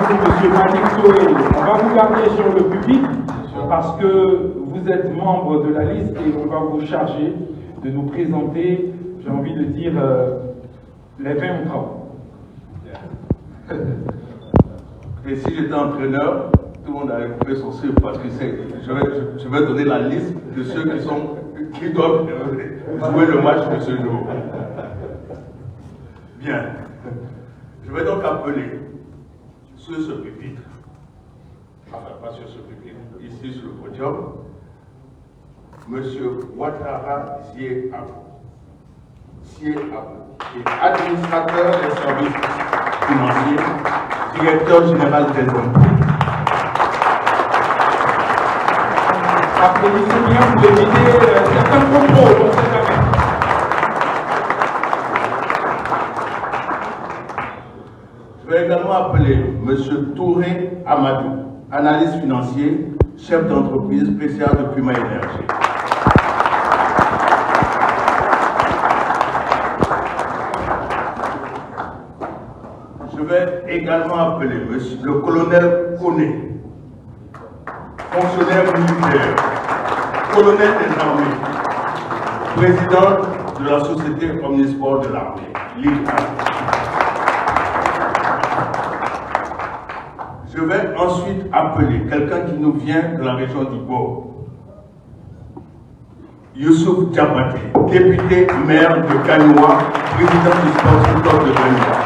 beaucoup, M. Malik Touré. On va vous garder sur le pupitre parce que vous êtes membre de la liste et on va vous charger de nous présenter, j'ai envie de dire, les 20 au travail. Et si j'étais entraîneur, tout le monde allait couper son souffle parce que je vais donner la liste de ceux qui doivent jouer le match de ce jour. Bien. Je vais donc appeler sur ce pupitre, enfin pas sur ce pupitre, ici sur le podium, M. Ouattara Zié-Abou, qui est administrateur des services financiers, directeur général des impôts. Applaudissez bien pour éviter certains propos, on ne sait jamais. Je vais également appeler M. Touré Amadou, analyste financier, chef d'entreprise PCA de Puma Énergie. Je vais également appeler le colonel Koné, fonctionnaire militaire, colonel des armées, président de la société Omnisport de l'armée, Ligue 1. Je vais ensuite appeler quelqu'un qui nous vient de la région du Bord. Youssouf Diabaté, député maire de Kanoua, président du Sporting Club de Kanoua.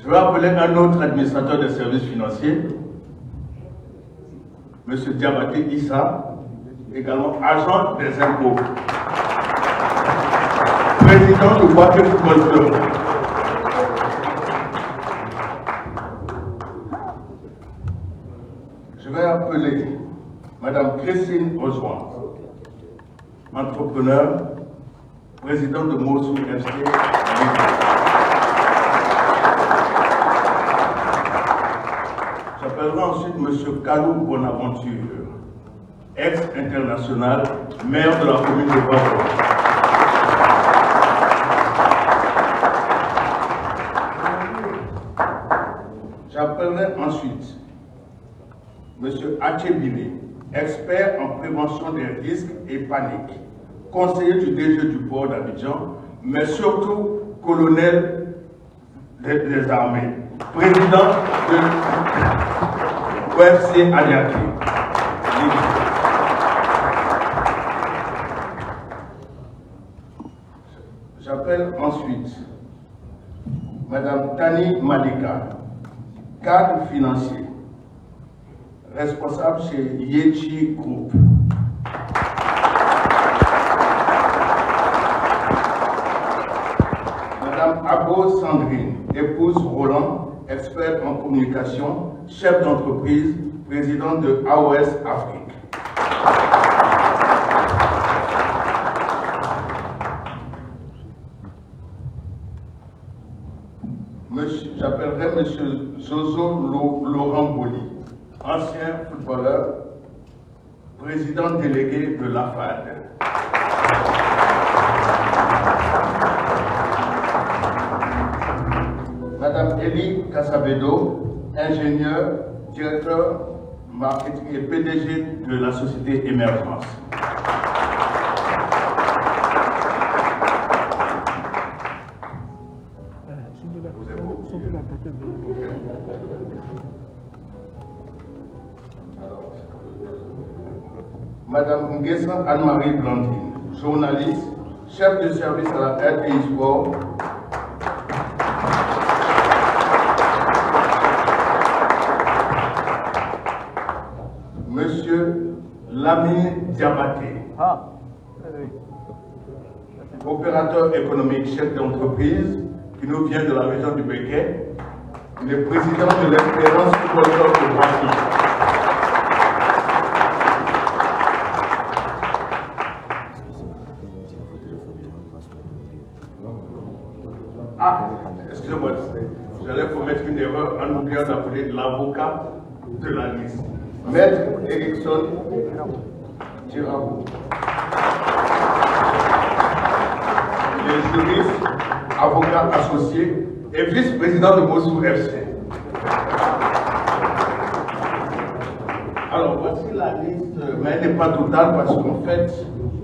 Je vais appeler un autre administrateur des services financiers, M. Diabaté Issa, également agent des impôts, président du Waké Football Club. Je vais appeler Mme Christine Ozouan, entrepreneur, président de Mossou FC. J'appellerai ensuite M. Kalou Bonaventure, ex-international, maire de la commune de Babo. J'appellerai ensuite M. Achebile, expert en prévention des risques et paniques, conseiller du DG du port d'Abidjan, mais surtout colonel des armées, président de OFC Aliaké. J'appelle ensuite Mme Tani Malika, cadre financier, responsable chez Yechi Group. Mme Abo Sandrine, épouse Roland, experte en communication, chef d'entreprise, président de AOS Afrique. J'appellerai M. Zozo Laurent Boli, ancien footballeur, président délégué de l'AFAD. Madame Elie Kassabedo, ingénieur, directeur marketing et PDG de la société Émergence. Madame Nguessan Anne-Marie Blandine, journaliste, chef de service à la RTI Sport. Monsieur Lamine Diabaté, opérateur économique, chef d'entreprise, qui nous vient de la région du Béquet. Il est président de l'Espérance Football Club de Boissy. Ah, excusez-moi, j'allais commettre une erreur en oubliant d'appeler l'avocat de la liste. Maître Erickson Girabou. Les juristes avocat associé et vice-président de Mossou FC. Alors, voici la liste, mais elle n'est pas totale parce qu'en fait,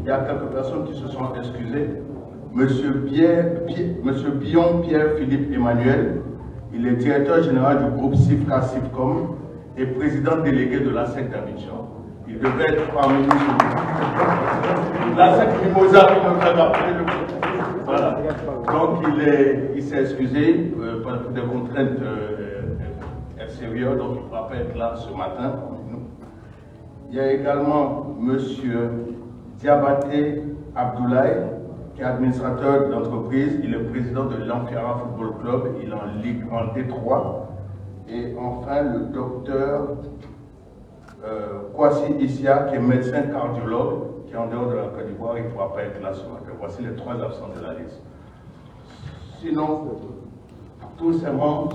il y a quelques personnes qui se sont excusées. Monsieur Billon Pierre-Philippe Emmanuel, il est directeur général du groupe CIFCA-CIFCOM et président délégué de la SEC d'Abidjan. Il devait être parmi nous. La SEC Mimosa qui nous a rappelé le groupe. Voilà. Donc, il s'est excusé pour des contraintes extérieures, donc il ne pourra pas être là ce matin. Il y a également M. Diabaté Abdoulaye, qui est administrateur d'entreprise. Il est président de l'Amphira Football Club. Il est en Ligue en D3. Et enfin, le docteur Kwasi Issia, qui est médecin cardiologue, qui est en dehors de la Côte d'Ivoire. Il ne pourra pas être là ce matin. Voici les 3 absents de la liste. Sinon, tous ces membres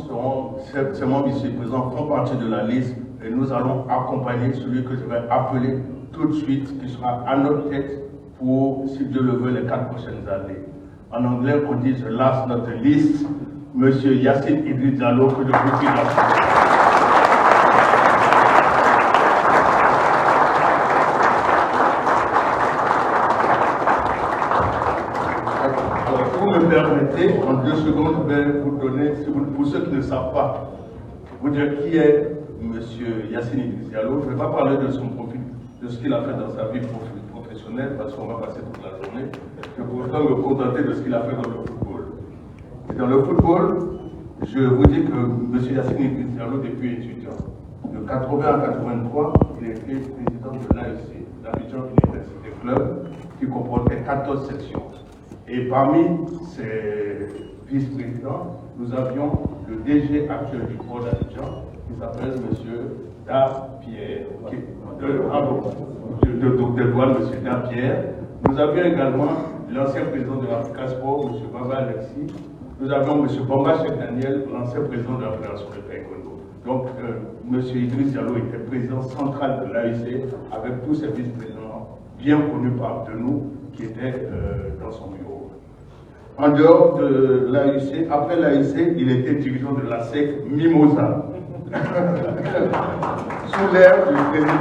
ici présents font partie de la liste. Et nous allons accompagner celui que je vais appeler tout de suite, qui sera à notre tête pour, si Dieu le veut, les 4 prochaines années. En anglais, on dit the last not the least, M. Yassine Idriss Diallo, que je vous prie d'applaudir. Vous me permettez, en 2 secondes, je vais vous donner, pour ceux qui ne savent pas, vous dire qui est M. Yassine Idriss Diallo. Je ne vais pas parler de son profil, de ce qu'il a fait dans sa vie professionnelle, parce qu'on va passer toute la journée. Je voudrais me contenter de ce qu'il a fait dans le football. Et dans le football, je vous dis que M. Yassine Idriss Diallo, depuis étudiant, de 80 à 83, il était président de l'AEC, l'Abidjan Université Club, qui comportait 14 sections. Et parmi ces vice-présidents, nous avions le DG actuel du port d'Abidjan, qui s'appelle M. Dapierre, de douane, M. Dapierre. Nous avions également l'ancien président de l'Africa Sport, M. Baba Alexis. Nous avions M. Bamba Cheikh Daniel, l'ancien président de la Fédération de taekwondo. Donc, M. Idriss Diallo était président central de l'AEC, avec tous ses vice-présidents bien connus par de nous, qui étaient dans son bureau. En dehors de l'AEC, après l'AEC, il était dirigeant de la SEC Mimosa. Sous l'ère du président,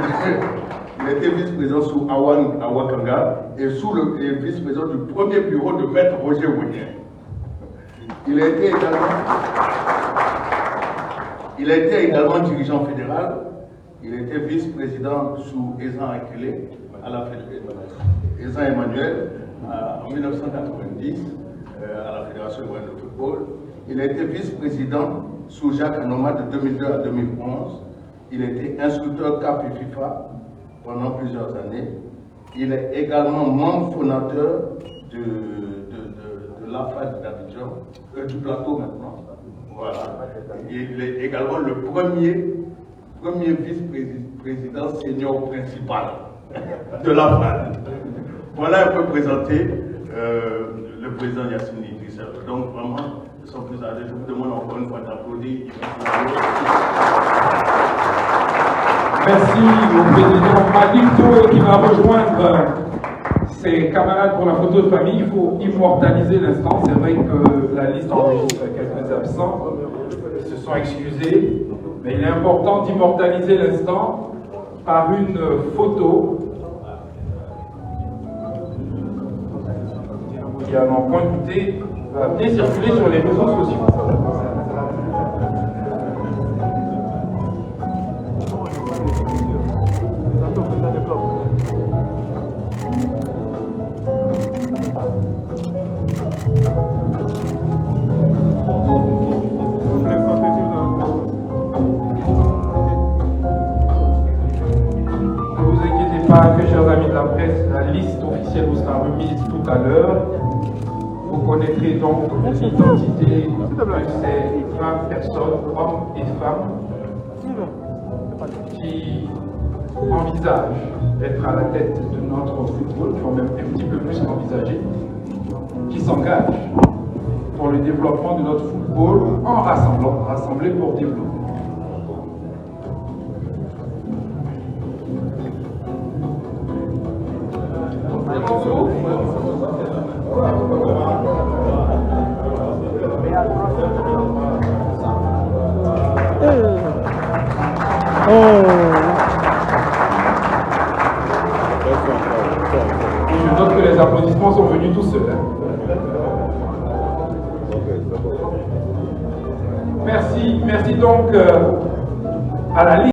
il était vice-président sous Awan Awakanga et sous le vice-président du premier bureau de Maître Roger Wonien. Il a été également dirigeant fédéral. Il était vice-président sous Ezan Akele, Ezan Emmanuel, en 1990, à la Fédération ivoirienne de football. Il a été vice-président sous Jacques Anoma de 2002 à 2011. Il a été instructeur CAP et FIFA pendant plusieurs années. Il est également membre fondateur de l'AFAD d'Abidjan, du plateau maintenant. Voilà. Il est également le premier vice-président senior principal de l'AFAD. Voilà un peu présenté le président Yassine Idriss Diallo. Donc vraiment, ils sont plus à l'aise. Je vous demande encore une fois d'applaudir. Merci au président Madicto qui va rejoindre ses camarades pour la photo de famille. Il faut immortaliser l'instant. C'est vrai que la liste enregistre quelques absents. Ils se sont excusés. Mais il est important d'immortaliser l'instant par une photo qui, à n'en point douter, va bien circuler sur les réseaux sociaux. Ne vous inquiétez pas, que chers amis de la presse, la liste officielle vous sera remise tout à l'heure. Vous connaîtrez donc l'identité de ces 20 personnes, hommes et femmes, qui envisagent d'être à la tête de notre football, qui ont même un petit peu plus envisagé, qui s'engagent pour le développement de notre football en rassembler pour développer. applaudissements sont venus tout seuls. Hein. Merci donc à la liste.